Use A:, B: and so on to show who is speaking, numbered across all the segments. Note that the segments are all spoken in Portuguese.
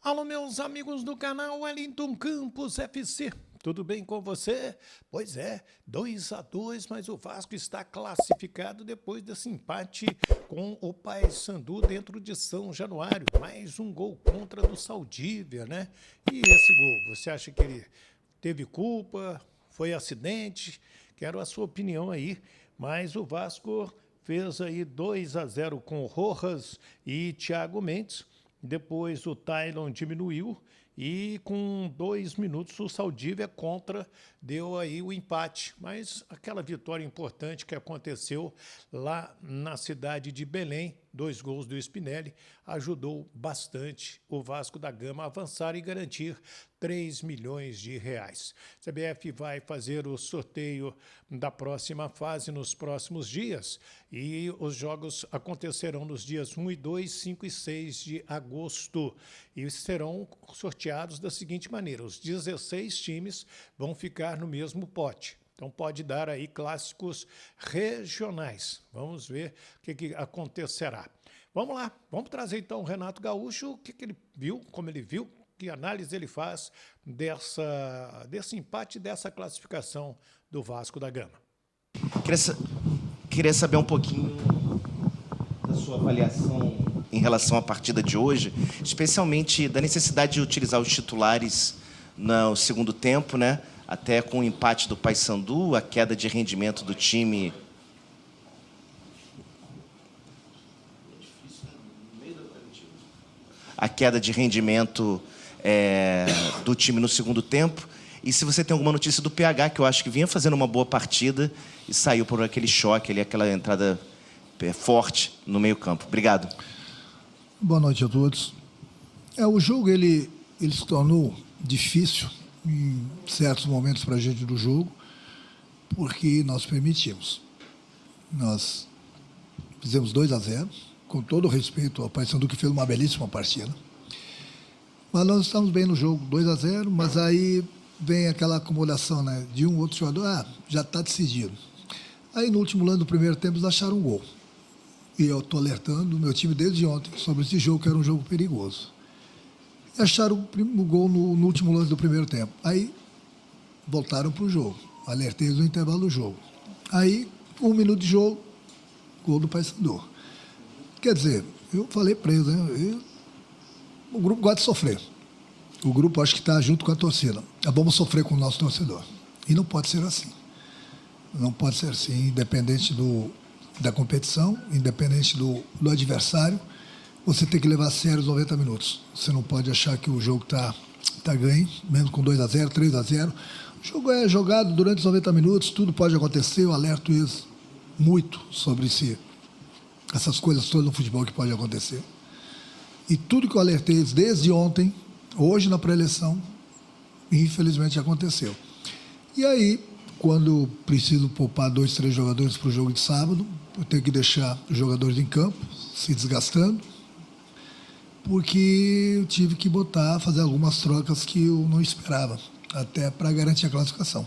A: Alô, meus amigos do canal Wellington Campos FC. Tudo bem com você? Pois é, 2-2, mas o Vasco está classificado depois desse empate com o Paysandu dentro de São Januário. Mais um gol contra do Saldívia, né? E esse gol, você acha que ele teve culpa? Foi acidente? Quero a sua opinião aí. Mas o Vasco fez aí 2-0 com Rojas e Thiago Mendes. Depois o Tylon diminuiu e com 2 minutos o Saldívia contra deu aí o empate. Mas aquela vitória importante que aconteceu lá na cidade de Belém, 2 gols do Spinelli, ajudou bastante o Vasco da Gama a avançar e garantir 3 milhões de reais. A CBF vai fazer o sorteio da próxima fase nos próximos dias e os jogos acontecerão nos dias 1 e 2, 5 e 6 de agosto e serão sorteados da seguinte maneira: os 16 times vão ficar no mesmo pote. Então pode dar aí clássicos regionais. Vamos ver o que acontecerá. Vamos lá, vamos trazer então o Renato Gaúcho, o que ele viu, como ele viu, que análise ele faz desse empate, dessa classificação do Vasco da Gama.
B: Queria saber um pouquinho da sua avaliação em relação à partida de hoje, especialmente da necessidade de utilizar os titulares no segundo tempo, né? Até com o empate do Paysandu, a queda de rendimento do time. A queda de rendimento do time no segundo tempo. E se você tem alguma notícia do PH, que eu acho que vinha fazendo uma boa partida e saiu por aquele choque ali, aquela entrada forte no meio-campo. Obrigado.
C: Boa noite a todos. O jogo ele se tornou difícil em certos momentos para a gente do jogo, porque nós permitimos. Nós fizemos 2-0, com todo o respeito ao Paysandu, que fez uma belíssima partida. Mas nós estamos bem no jogo, 2-0, mas aí vem aquela acomodação, né, de um outro jogador, já está decidido. Aí no último lance do primeiro tempo eles acharam um gol. E eu estou alertando o meu time desde ontem sobre esse jogo, que era um jogo perigoso. E acharam o gol no último lance do primeiro tempo. Aí voltaram para o jogo. Alertei no intervalo do jogo. Aí, 1 minuto de jogo, gol do Paysandu. Quer dizer, eu falei preso, né? O grupo gosta de sofrer. O grupo acho que está junto com a torcida. Vamos sofrer com o nosso torcedor. E não pode ser assim. Não pode ser assim, independente da competição, independente do adversário. Você tem que levar a sério os 90 minutos. Você não pode achar que o jogo está ganho, mesmo com 2-0, 3-0. O jogo é jogado durante os 90 minutos, tudo pode acontecer. Eu alerto eles muito sobre essas coisas todas no futebol que pode acontecer. E tudo que eu alertei eles desde ontem, hoje na pré-eleição, infelizmente aconteceu. E aí, quando eu preciso poupar 2, 3 jogadores para o jogo de sábado, eu tenho que deixar os jogadores em campo, se desgastando, porque eu tive que fazer algumas trocas que eu não esperava, até para garantir a classificação.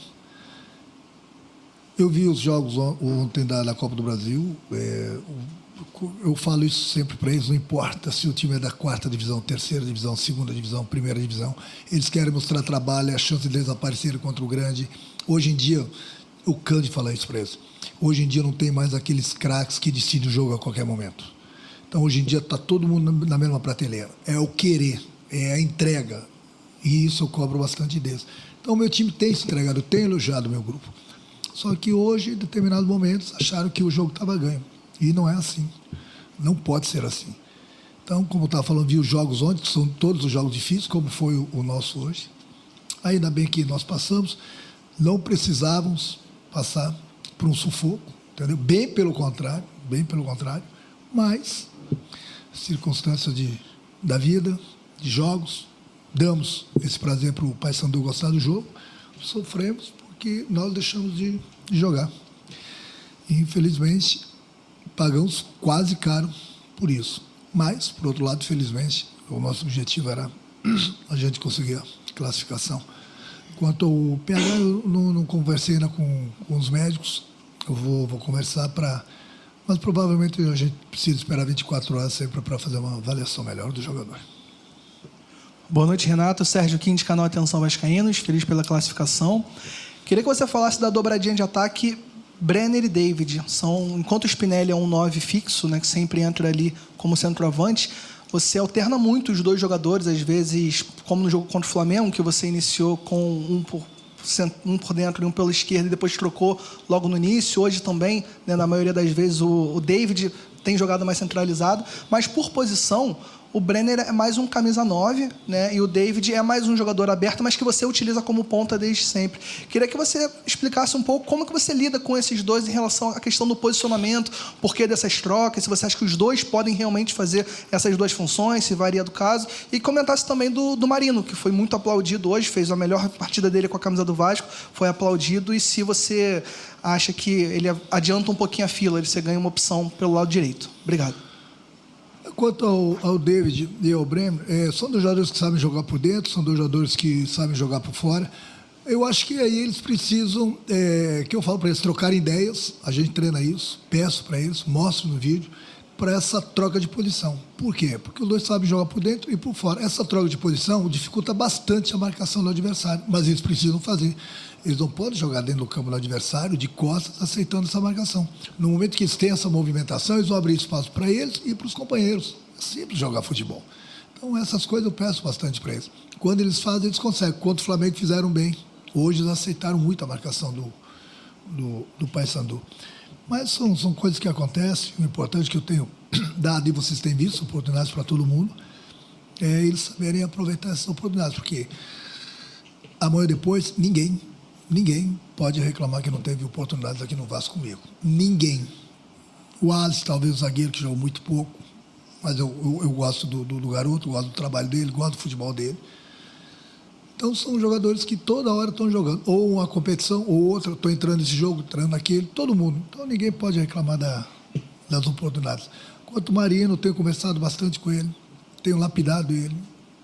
C: Eu vi os jogos ontem da Copa do Brasil, eu falo isso sempre para eles, não importa se o time é da 4ª divisão, 3ª divisão, 2ª divisão, 1ª divisão, eles querem mostrar trabalho, é a chance deles aparecerem contra o grande. Hoje em dia, o Cândido fala isso para eles, hoje em dia não tem mais aqueles craques que decidem o jogo a qualquer momento. Então, hoje em dia, está todo mundo na mesma prateleira. É o querer, é a entrega. E isso eu cobro bastante deles. Então, o meu time tem se entregado, eu tenho elogiado o meu grupo. Só que hoje, em determinados momentos, acharam que o jogo estava ganho. E não é assim. Não pode ser assim. Então, como eu estava falando, vi os jogos ontem, são todos os jogos difíceis, como foi o nosso hoje. Ainda bem que nós passamos. Não precisávamos passar por um sufoco, entendeu? Bem pelo contrário. Mas circunstâncias da vida, de jogos, damos esse prazer para o Paysandu gostar do jogo, sofremos porque nós deixamos de jogar. E, infelizmente, pagamos quase caro por isso. Mas, por outro lado, felizmente, o nosso objetivo era a gente conseguir a classificação. Quanto ao PH, eu não conversei ainda com os médicos, eu vou conversar mas provavelmente a gente precisa esperar 24 horas sempre para fazer uma avaliação melhor do jogador.
D: Boa noite, Renato. Sérgio Quindes, canal Atenção Vascaínos. Feliz pela classificação. Queria que você falasse da dobradinha de ataque Brenner e David. Enquanto o Spinelli é um 9 fixo, né, que sempre entra ali como centroavante, você alterna muito os dois jogadores, às vezes, como no jogo contra o Flamengo, que você iniciou com um por dentro e um pela esquerda e depois trocou logo no início. Hoje também, né, na maioria das vezes, o David tem jogado mais centralizado, mas por posição, o Brenner é mais um camisa 9, né? E o David é mais um jogador aberto, mas que você utiliza como ponta desde sempre. Queria que você explicasse um pouco como que você lida com esses dois em relação à questão do posicionamento, porquê dessas trocas, se você acha que os dois podem realmente fazer essas duas funções, se varia do caso, e comentasse também do Marino, que foi muito aplaudido hoje, fez a melhor partida dele com a camisa do Vasco, foi aplaudido, e se você acha que ele adianta um pouquinho a fila, você ganha uma opção pelo lado direito. Obrigado.
C: Quanto ao David e ao Bremer, são dois jogadores que sabem jogar por dentro, são dois jogadores que sabem jogar por fora. Eu acho que aí eles precisam, que eu falo para eles, trocarem ideias, a gente treina isso, peço para eles, mostro no vídeo, para essa troca de posição. Por quê? Porque os dois sabem jogar por dentro e por fora. Essa troca de posição dificulta bastante a marcação do adversário, mas eles precisam fazer. Eles não podem jogar dentro do campo do adversário, de costas, aceitando essa marcação. No momento que eles têm essa movimentação, eles vão abrir espaço para eles e para os companheiros. É simples jogar futebol. Então, essas coisas eu peço bastante para eles. Quando eles fazem, eles conseguem. Quando o Flamengo fizeram bem, hoje eles aceitaram muito a marcação do Paysandu. Mas são coisas que acontecem. O importante é que eu tenho dado, e vocês têm visto, oportunidades para todo mundo, é eles saberem aproveitar essas oportunidades, porque amanhã depois, ninguém pode reclamar que não teve oportunidades aqui no Vasco comigo. Ninguém. O Alisson, talvez o zagueiro, que jogou muito pouco, mas eu gosto do garoto, gosto do trabalho dele, gosto do futebol dele. Então, são jogadores que toda hora estão jogando. Ou uma competição, ou outra, estou entrando nesse jogo, entrando naquele, todo mundo. Então, ninguém pode reclamar das oportunidades. Quanto ao Marino, tenho conversado bastante com ele, tenho lapidado ele,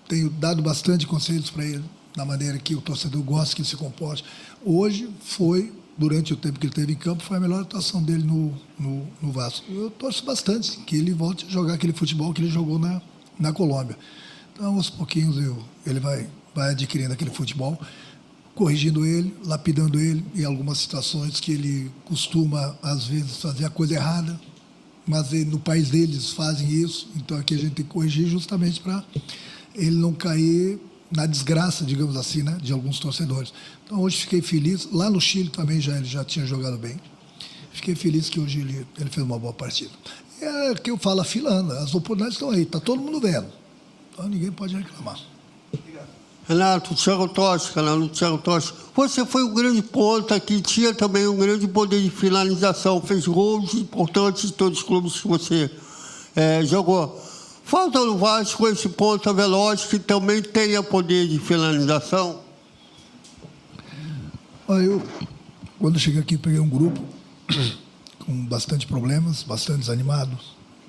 C: tenho dado bastante conselhos para ele, da maneira que o torcedor gosta que ele se comporte. Hoje foi, durante o tempo que ele esteve em campo, foi a melhor atuação dele no Vasco. Eu torço bastante que ele volte a jogar aquele futebol que ele jogou na Colômbia. Então, aos pouquinhos, ele vai adquirindo aquele futebol, corrigindo ele, lapidando ele em algumas situações que ele costuma, às vezes, fazer a coisa errada, mas no país deles fazem isso, então aqui a gente tem que corrigir justamente para ele não cair na desgraça, digamos assim, né, de alguns torcedores. Então, hoje fiquei feliz. Lá no Chile também ele já tinha jogado bem. Fiquei feliz que hoje ele fez uma boa partida. É que eu falo, a fila anda, as oportunidades estão aí, está todo mundo vendo. Então, ninguém pode reclamar.
E: Renato, Thiago Tocha, canal Thiago Tocha. Você foi um grande ponta que tinha também um grande poder de finalização, fez gols importantes em todos os clubes que você jogou. Falta no Vasco esse ponta veloz que também tenha poder de finalização?
C: Eu, quando cheguei aqui, peguei um grupo com bastante problemas, bastante desanimado.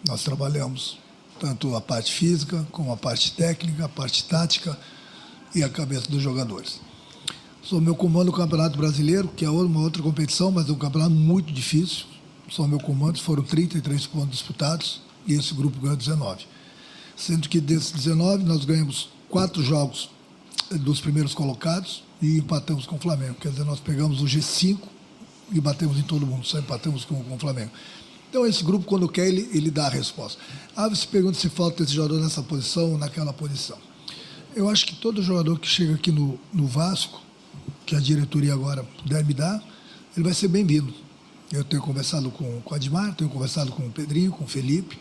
C: Nós trabalhamos tanto a parte física, como a parte técnica, a parte tática e a cabeça dos jogadores. Sou meu comando do Campeonato Brasileiro, que é uma outra competição, mas é um campeonato muito difícil. Sou meu comando, foram 33 pontos disputados e esse grupo ganhou 19. Sendo que desses 19 nós ganhamos 4 jogos dos primeiros colocados e empatamos com o Flamengo. Quer dizer, nós pegamos o G5 e batemos em todo mundo, só empatamos com o Flamengo. Então, esse grupo, quando quer, ele dá a resposta. Você pergunta se falta esse jogador nessa posição ou naquela posição. Eu acho que todo jogador que chega aqui no Vasco, que a diretoria agora puder me dar, ele vai ser bem-vindo. Eu tenho conversado com o Admar, tenho conversado com o Pedrinho, com o Felipe.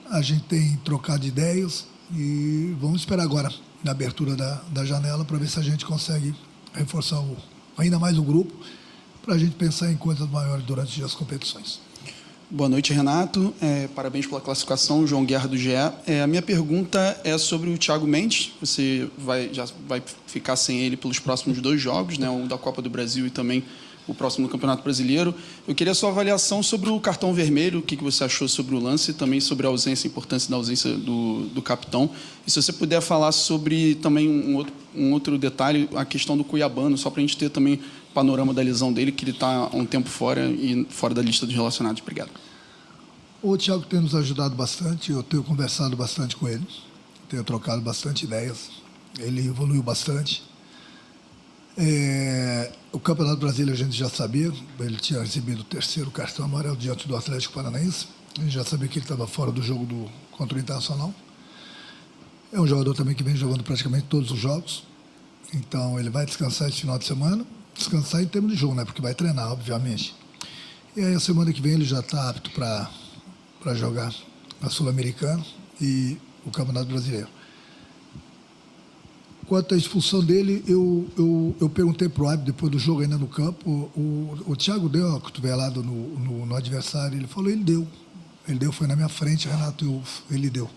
C: A gente tem trocado ideias e vamos esperar agora, na abertura da janela, para ver se a gente consegue reforçar ainda mais o grupo, para a gente pensar em coisas maiores durante as competições.
F: Boa noite, Renato. Parabéns pela classificação, João Guerra do GE. A minha pergunta é sobre o Thiago Mendes. Você já vai ficar sem ele pelos próximos 2 jogos, né? O da Copa do Brasil e também o próximo do Campeonato Brasileiro. Eu queria a sua avaliação sobre o cartão vermelho, o que você achou sobre o lance e também sobre a importância da ausência do capitão. E se você puder falar sobre também um outro detalhe, a questão do Cuiabano, só para a gente ter também panorama da lesão dele, que ele está há um tempo fora e fora da lista dos relacionados. Obrigado.
C: O Thiago tem nos ajudado bastante, eu tenho conversado bastante com ele. tenho trocado bastante ideias. Ele evoluiu bastante. O Campeonato Brasileiro a gente já sabia, ele tinha recebido o 3º cartão amarelo diante do Atlético Paranaense. A gente já sabia que ele estava fora do jogo contra o Internacional. É um jogador também que vem jogando praticamente todos os jogos. Então, ele vai descansar esse final de semana. Descansar em termos de jogo, né? Porque vai treinar, obviamente. E aí, a semana que vem, ele já está apto para jogar a Sul-Americana e o Campeonato Brasileiro. Quanto à expulsão dele, eu perguntei para o árbitro, depois do jogo, ainda no campo, o Thiago deu uma cotovelada no adversário. Ele falou, ele deu. Ele deu, foi na minha frente, Renato, ele deu.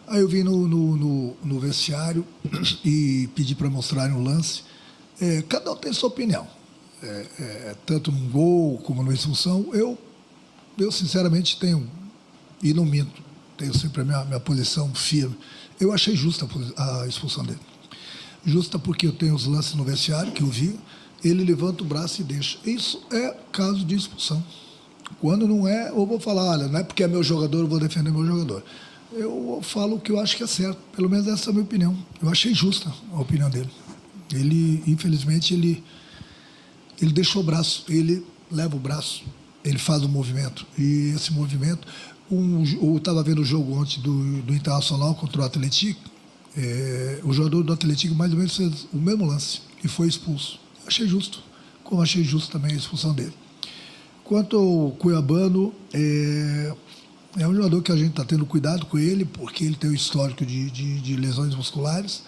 C: Aí eu vim no vestiário e pedi para mostrarem o lance. Cada um tem sua opinião. Tanto num gol como numa expulsão. Eu sinceramente tenho, e não minto, tenho sempre a minha posição firme. Eu achei justa a expulsão dele. Justa porque eu tenho os lances no vestiário, que eu vi, ele levanta o braço e deixa. Isso é caso de expulsão. Quando não é, eu vou falar, olha, não é porque é meu jogador, eu vou defender meu jogador. Eu falo o que eu acho que é certo. Pelo menos essa é a minha opinião. Eu achei justa a opinião dele. Ele, infelizmente, ele deixou o braço, ele leva o braço, ele faz o movimento. E esse movimento, eu estava vendo o jogo ontem do Internacional contra o Atlético, o jogador do Atlético mais ou menos fez o mesmo lance e foi expulso. Achei justo, como achei justo também a expulsão dele. Quanto ao Cuiabano, é um jogador que a gente está tendo cuidado com ele, porque ele tem um histórico de lesões musculares.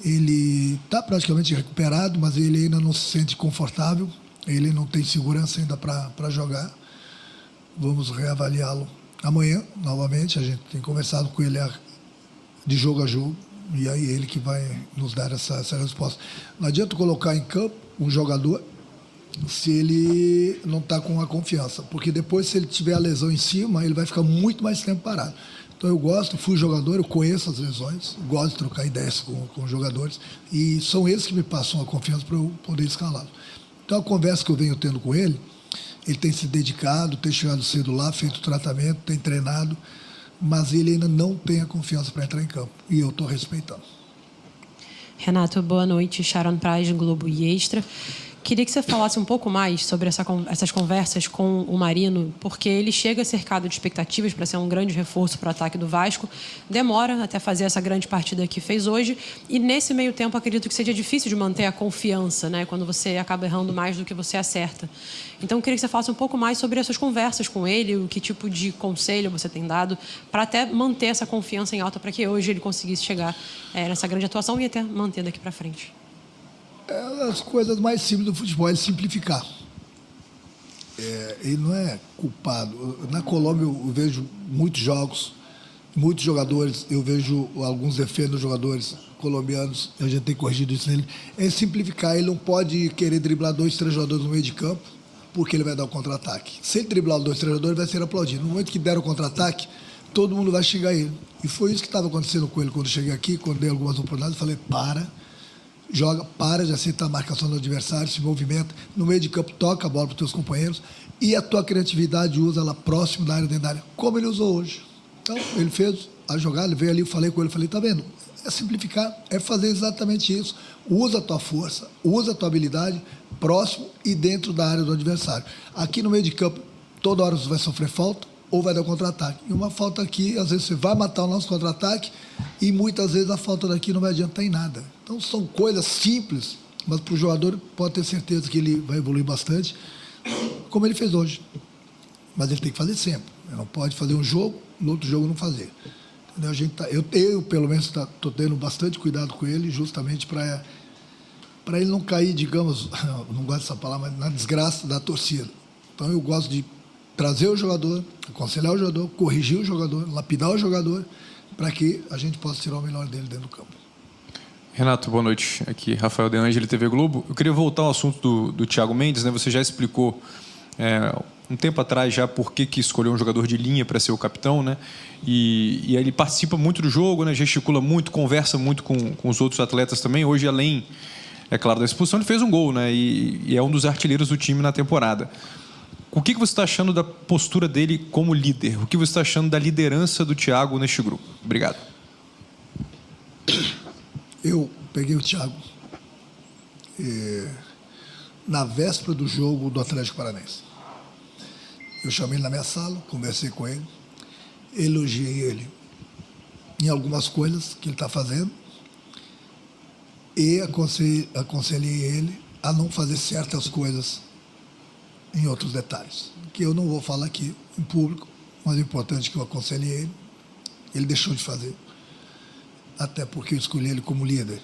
C: Ele está praticamente recuperado, mas ele ainda não se sente confortável, ele não tem segurança ainda para jogar. Vamos reavaliá-lo amanhã, novamente. A gente tem conversado com ele de jogo a jogo, e aí ele que vai nos dar essa resposta. Não adianta colocar em campo um jogador se ele não está com a confiança, porque depois, se ele tiver a lesão em cima, ele vai ficar muito mais tempo parado. Então eu fui jogador, eu conheço as lesões, gosto de trocar ideias com os jogadores, e são eles que me passam a confiança para eu poder escalá-lo. Então a conversa que eu venho tendo com ele tem se dedicado, tem chegado cedo lá, feito o tratamento, tem treinado, mas ele ainda não tem a confiança para entrar em campo, e eu estou respeitando.
G: Renato, boa noite. Sharon Praz, Globo e Extra. Queria que você falasse um pouco mais sobre essas conversas com o Marino, porque ele chega cercado de expectativas para ser um grande reforço para o ataque do Vasco. Demora até fazer essa grande partida que fez hoje. E, nesse meio tempo, acredito que seja difícil de manter a confiança, né, quando você acaba errando mais do que você acerta. Então, eu queria que você falasse um pouco mais sobre essas conversas com ele, o que tipo de conselho você tem dado para até manter essa confiança em alta, para que hoje ele conseguisse chegar nessa grande atuação e até manter daqui para frente.
C: As coisas mais simples do futebol é simplificar. Ele não é culpado. Na Colômbia eu vejo muitos jogos, muitos jogadores, eu vejo alguns defeitos dos jogadores colombianos, a gente tem corrigido isso nele. É simplificar, ele não pode querer driblar 2, 3 jogadores no meio de campo, porque ele vai dar o contra-ataque. Se ele driblar 2, 3 jogadores, ele vai ser aplaudido. No momento que der o contra-ataque, todo mundo vai chegar a ele. E foi isso que estava acontecendo com ele quando eu cheguei aqui, quando dei algumas oportunidades, eu falei, joga, para de aceitar a marcação do adversário, se movimenta, no meio de campo toca a bola para os teus companheiros e a tua criatividade usa ela próximo da área, dentro da área, como ele usou hoje. Então, ele fez a jogada, ele veio ali, eu falei com ele, falei, tá vendo? É simplificar, é fazer exatamente isso. Usa a tua força, usa a tua habilidade próximo e dentro da área do adversário. Aqui no meio de campo, toda hora você vai sofrer falta, ou vai dar contra-ataque. E uma falta aqui, às vezes você vai matar o nosso contra-ataque e muitas vezes a falta daqui não vai adiantar em nada. Então são coisas simples, mas para o jogador pode ter certeza que ele vai evoluir bastante, como ele fez hoje. Mas ele tem que fazer sempre. Ele não pode fazer um jogo, no outro jogo não fazer. Entendeu? Eu pelo menos, estou tendo bastante cuidado com ele, justamente para ele não cair, digamos, não gosto dessa palavra, mas na desgraça da torcida. Então eu gosto de trazer o jogador, aconselhar o jogador, corrigir o jogador, lapidar o jogador, para que a gente possa tirar o melhor dele dentro do campo.
H: Renato, boa noite. Aqui, Rafael De Angeli, TV Globo. Eu queria voltar ao assunto do Thiago Mendes, né? Você já explicou um tempo atrás já por que escolheu um jogador de linha para ser o capitão, né? E ele participa muito do jogo, né? Gesticula muito, conversa muito com os outros atletas também. Hoje, além, é claro, da expulsão, ele fez um gol, né? E é um dos artilheiros do time na temporada. O que você está achando da postura dele como líder? O que você está achando da liderança do Thiago neste grupo? Obrigado.
C: Eu peguei o Thiago na véspera do jogo do Atlético Paranaense. Eu chamei ele na minha sala, conversei com ele, elogiei ele em algumas coisas que ele está fazendo e aconselhei ele a não fazer certas coisas em outros detalhes, que eu não vou falar aqui em público, mas é importante que eu aconselhei ele deixou de fazer, até porque eu escolhi ele como líder,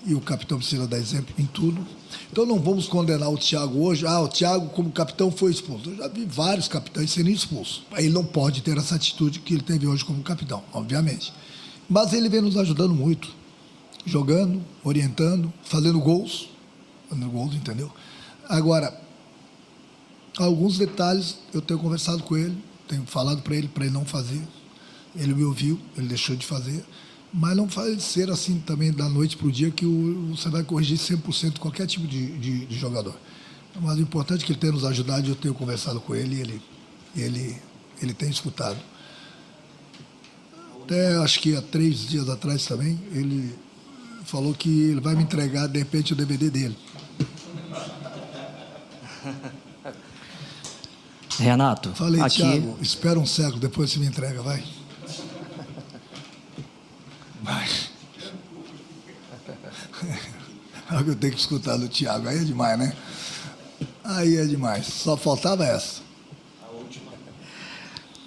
C: e o capitão precisa dar exemplo em tudo. Então não vamos condenar o Thiago hoje, o Thiago como capitão foi expulso. Eu já vi vários capitães serem expulsos, aí ele não pode ter essa atitude que ele teve hoje como capitão, obviamente. Mas ele vem nos ajudando muito, jogando, orientando, fazendo gols, entendeu? Agora, alguns detalhes eu tenho conversado com ele, tenho falado para ele não fazer. Ele me ouviu, ele deixou de fazer. Mas não faz ser assim também da noite para o dia que você vai corrigir 100% qualquer tipo de jogador. Mas o importante é que ele tenha nos ajudado, eu tenho conversado com ele e ele tem escutado. Até acho que há 3 dias atrás também, ele falou que ele vai me entregar, de repente, o DVD dele.
I: Renato,
C: falei,
I: aqui...
C: Thiago, espera um século, depois você me entrega, vai. Vai. É o que eu tenho que escutar do Thiago, aí é demais, né? Aí é demais, só faltava essa.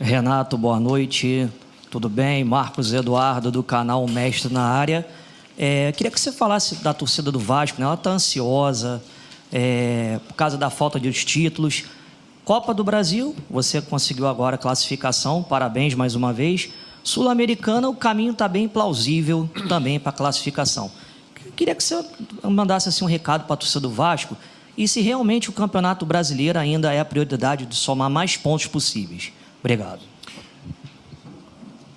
I: Renato, boa noite, tudo bem? Marcos Eduardo, do canal Mestre na Área. Queria que você falasse da torcida do Vasco, né? Ela está ansiosa por causa da falta de títulos. Copa do Brasil, você conseguiu agora a classificação, parabéns mais uma vez. Sul-Americana, o caminho está bem plausível também para a classificação. Queria que você mandasse assim, um recado para a torcida do Vasco e se realmente o Campeonato Brasileiro ainda é a prioridade de somar mais pontos possíveis. Obrigado.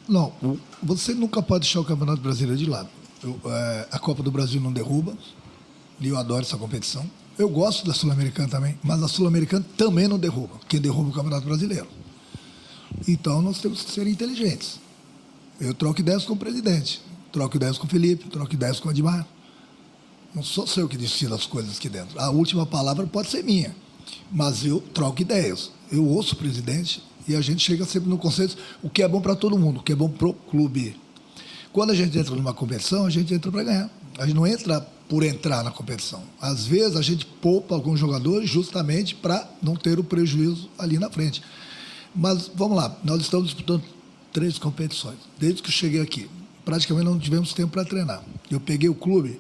C: Não, você nunca pode deixar o Campeonato Brasileiro de lado. A Copa do Brasil não derruba, e eu adoro essa competição. Eu gosto da Sul-Americana também, mas a Sul-Americana também não derruba. Quem derruba é o Campeonato Brasileiro. Então, nós temos que ser inteligentes. Eu troco ideias com o presidente, troco ideias com o Felipe, troco ideias com o Admar. Não sou eu que decido as coisas aqui dentro. A última palavra pode ser minha, mas eu troco ideias. Eu ouço o presidente e a gente chega sempre no consenso, o que é bom para todo mundo, o que é bom para o clube. Quando a gente entra numa competição, a gente entra para ganhar. A gente não entra por entrar na competição. Às vezes, a gente poupa alguns jogadores justamente para não ter o prejuízo ali na frente. Mas, vamos lá, nós estamos disputando 3 competições. Desde que eu cheguei aqui, praticamente não tivemos tempo para treinar. Eu peguei o clube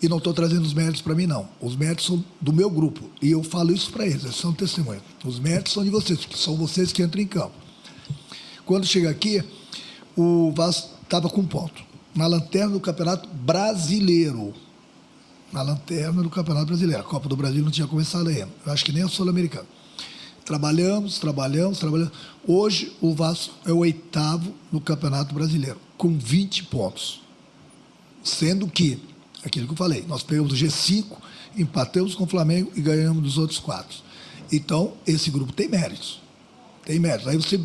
C: e não estou trazendo os méritos para mim, não. Os méritos são do meu grupo. E eu falo isso para eles, eles são testemunhas. Os méritos são de vocês, porque são vocês que entram em campo. Quando chega aqui, o Vasco estava com 1 ponto. Na lanterna do Campeonato Brasileiro. Na lanterna do Campeonato Brasileiro. A Copa do Brasil não tinha começado ainda. Eu acho que nem a Sul-Americana. Trabalhamos. Hoje, o Vasco é o 8º no Campeonato Brasileiro, com 20 pontos. Sendo que, aquilo que eu falei, nós pegamos o G5, empatamos com o Flamengo e ganhamos dos outros 4. Então, esse grupo tem méritos. Tem méritos. Aí você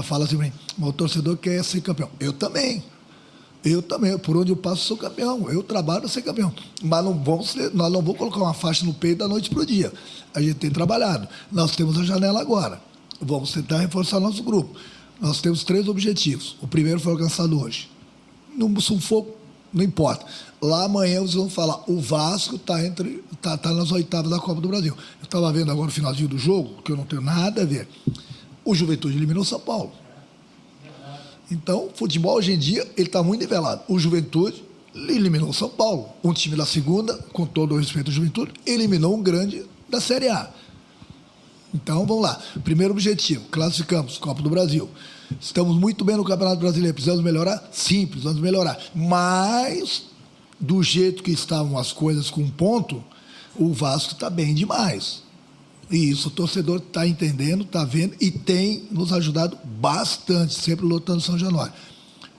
C: fala assim, o torcedor quer ser campeão. Eu também. Por onde eu passo, sou campeão. Eu trabalho para ser campeão. Mas nós não vamos colocar uma faixa no peito da noite para o dia. A gente tem trabalhado. Nós temos a janela agora. Vamos tentar reforçar nosso grupo. Nós temos 3 objetivos. O primeiro foi alcançado hoje. No sufoco, não importa. Lá amanhã vocês vão falar, o Vasco está nas 8º da Copa do Brasil. Eu estava vendo agora no finalzinho do jogo, que eu não tenho nada a ver. O Juventude eliminou o São Paulo. Então, o futebol hoje em dia, ele está muito nivelado. O Juventude eliminou o São Paulo. Um time da segunda, com todo o respeito ao Juventude, eliminou um grande da Série A. Então, vamos lá. Primeiro objetivo, classificamos, Copa do Brasil. Estamos muito bem no Campeonato Brasileiro. Precisamos melhorar? Sim, precisamos melhorar. Mas, do jeito que estavam as coisas com 1 ponto, o Vasco está bem demais. E isso o torcedor está entendendo, está vendo e tem nos ajudado bastante, sempre lotando São Januário.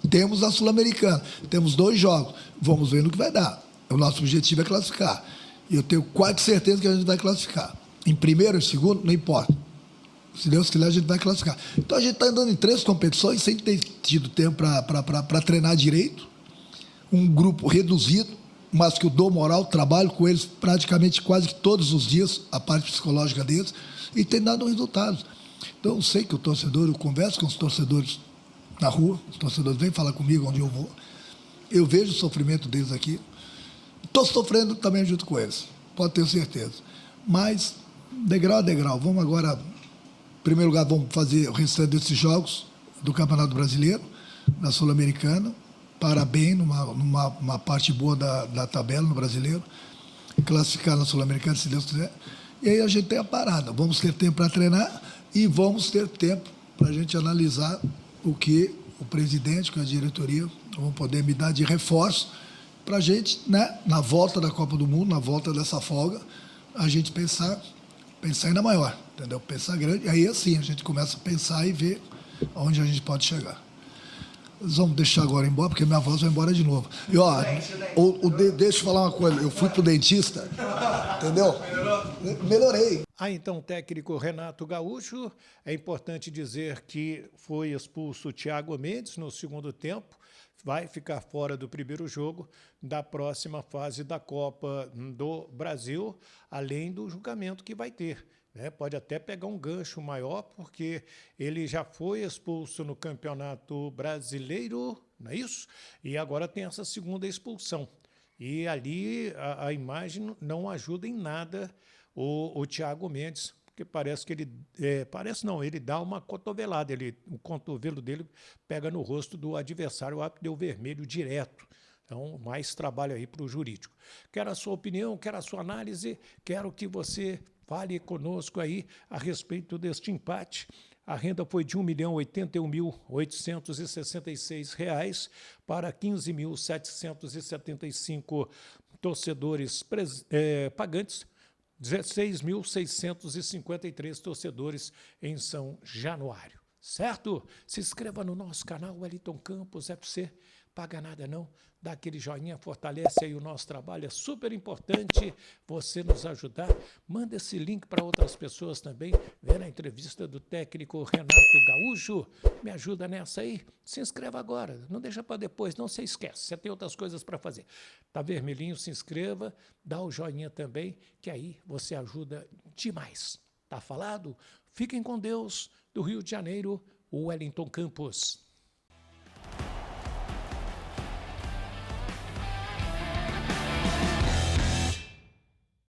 C: Temos a Sul-Americana, temos 2 jogos, vamos ver no que vai dar. O nosso objetivo é classificar. E eu tenho quase certeza que a gente vai classificar. Em primeiro, em segundo, não importa. Se Deus quiser, a gente vai classificar. Então a gente está andando em 3 competições sem ter tido tempo para treinar direito. um grupo reduzido, mas que eu dou moral, trabalho com eles praticamente quase que todos os dias, a parte psicológica deles, e tem dado resultados. Então, eu sei que o torcedor, eu converso com os torcedores na rua, os torcedores vêm falar comigo onde eu vou, eu vejo o sofrimento deles aqui, estou sofrendo também junto com eles, pode ter certeza. Mas, degrau a degrau, vamos agora, em primeiro lugar, vamos fazer o restante desses jogos do Campeonato Brasileiro, da Sul-Americana, para bem, numa parte boa da tabela no Brasileiro, classificar na Sul-Americana, se Deus quiser. E aí a gente tem a parada. Vamos ter tempo para treinar e vamos ter tempo para a gente analisar o que o presidente, com a diretoria, vão poder me dar de reforço para a gente, né, na volta da Copa do Mundo, na volta dessa folga, a gente pensar ainda maior, entendeu? Pensar grande. E aí, assim, a gente começa a pensar e ver aonde a gente pode chegar. Eles vão deixar agora embora, porque minha voz vai embora de novo. E, ó, deixa eu falar uma coisa. Eu fui pro dentista, entendeu? Melhorei.
A: Então, o técnico Renato Gaúcho, é importante dizer que foi expulso o Thiago Mendes no segundo tempo, vai ficar fora do primeiro jogo da próxima fase da Copa do Brasil, além do julgamento que vai ter. Pode até pegar um gancho maior, porque ele já foi expulso no Campeonato Brasileiro, não é isso? E agora tem essa segunda expulsão. E ali a imagem não ajuda em nada o Thiago Mendes, porque parece que ele... parece não, ele dá uma cotovelada, o cotovelo dele pega no rosto do adversário, o árbitro deu vermelho direto. Então, mais trabalho aí para o jurídico. Quero a sua opinião, quero a sua análise, quero que você fale conosco aí a respeito deste empate. A renda foi de R$ 1.081.866 para 15.775 torcedores pagantes, 16.653 torcedores em São Januário. Certo? Se inscreva no nosso canal Wellington Campos FC. Paga nada não, dá aquele joinha, fortalece aí o nosso trabalho, é super importante você nos ajudar. Manda esse link para outras pessoas também, vê na entrevista do técnico Renato Gaúcho, me ajuda nessa aí, se inscreva agora, não deixa para depois, não se esquece, você tem outras coisas para fazer. Tá vermelhinho, se inscreva, dá o joinha também, que aí você ajuda demais. Tá falado? Fiquem com Deus, do Rio de Janeiro, o Wellington Campos.